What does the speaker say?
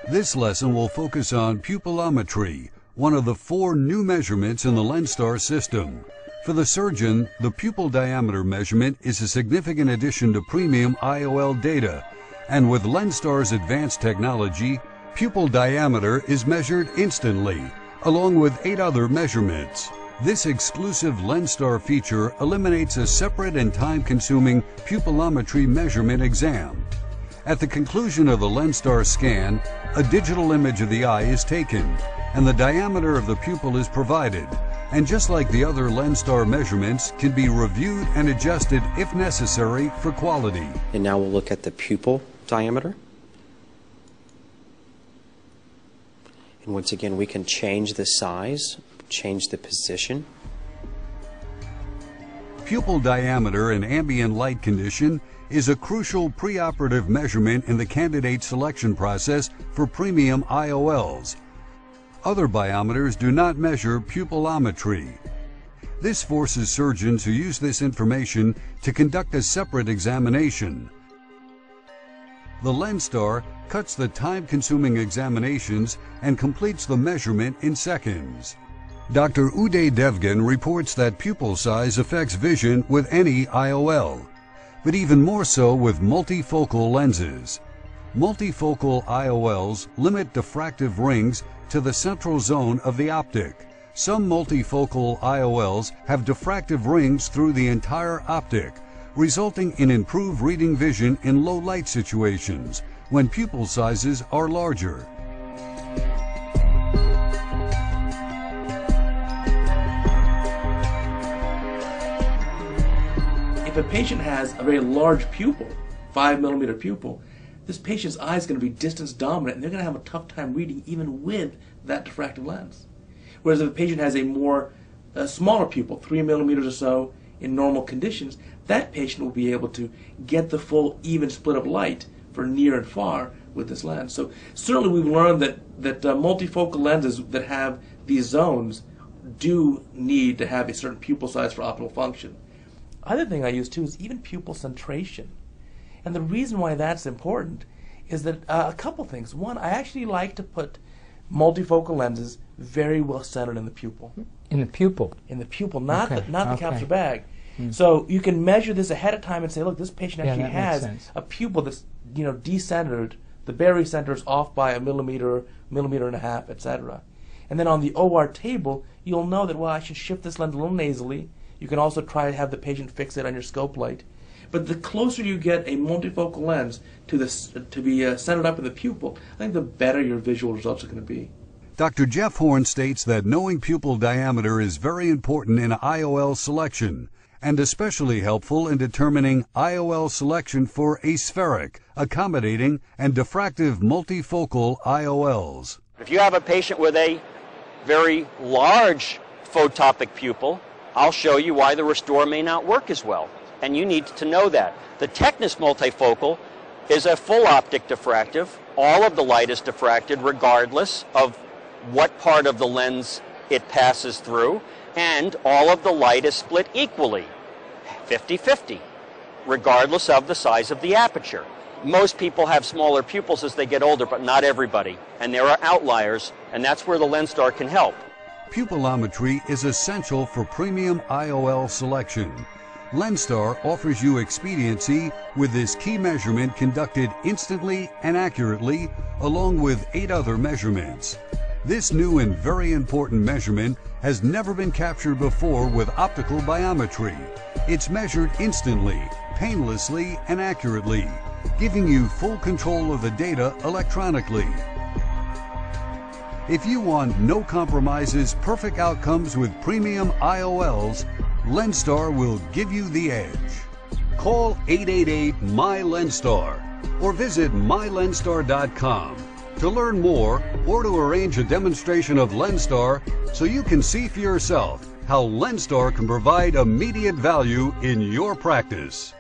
This lesson will focus on pupillometry, one of the 4 new measurements in the Lenstar system. For the surgeon, the pupil diameter measurement is a significant addition to premium IOL data, and with Lenstar's advanced technology, pupil diameter is measured instantly, along with 8 other measurements. This exclusive Lenstar feature eliminates a separate and time-consuming pupillometry measurement exam. At the conclusion of the Lenstar scan, a digital image of the eye is taken, and the diameter of the pupil is provided, and just like the other Lenstar measurements, can be reviewed and adjusted if necessary for quality. And now we'll look at the pupil diameter. And once again, we can change the size, change the position. Pupil diameter in ambient light condition is a crucial preoperative measurement in the candidate selection process for premium IOLs. Other biometers do not measure pupillometry. This forces surgeons who use this information to conduct a separate examination. The Lenstar cuts the time-consuming examinations and completes the measurement in seconds. Dr. Uday Devgan reports that pupil size affects vision with any IOL, but even more so with multifocal lenses. Multifocal IOLs limit diffractive rings to the central zone of the optic. Some multifocal IOLs have diffractive rings through the entire optic, resulting in improved reading vision in low light situations when pupil sizes are larger. If a patient has a very large pupil, 5mm pupil, this patient's eye is going to be distance dominant, and they're going to have a tough time reading even with that diffractive lens. Whereas if a patient has a smaller pupil, 3mm or so, in normal conditions, that patient will be able to get the full even split of light for near and far with this lens. So certainly we've learned that multifocal lenses that have these zones do need to have a certain pupil size for optimal function. Other thing I use too is even pupil centration. And the reason why that's important is that a couple things. One, I actually like to put multifocal lenses very well centered in the pupil. In the pupil? In the pupil, not the capsular bag. So you can measure this ahead of time and say, look, this patient actually has a pupil that's decentered. The barycenter is off by a millimeter and a half, etc. And then on the OR table, you'll know that, well, I should shift this lens a little nasally. You can also try to have the patient fix it on your scope light. But the closer you get a multifocal lens to be centered up in the pupil, I think the better your visual results are going to be. Dr. Jeff Horn states that knowing pupil diameter is very important in IOL selection, and especially helpful in determining IOL selection for aspheric, accommodating, and diffractive multifocal IOLs. If you have a patient with a very large photopic pupil, I'll show you why the Restore may not work as well, and you need to know that. The Technis multifocal is a full optic diffractive. All of the light is diffracted regardless of what part of the lens it passes through, and all of the light is split equally, 50-50, regardless of the size of the aperture. Most people have smaller pupils as they get older, but not everybody, and there are outliers, and that's where the Lenstar can help. Pupillometry is essential for premium IOL selection. Lenstar offers you expediency with this key measurement conducted instantly and accurately, along with 8 other measurements. This new and very important measurement has never been captured before with optical biometry. It's measured instantly, painlessly, and accurately, giving you full control of the data electronically. If you want no compromises, perfect outcomes with premium IOLs, Lenstar will give you the edge. Call 888-MY-LENSTAR or visit mylenstar.com to learn more or to arrange a demonstration of Lenstar so you can see for yourself how Lenstar can provide immediate value in your practice.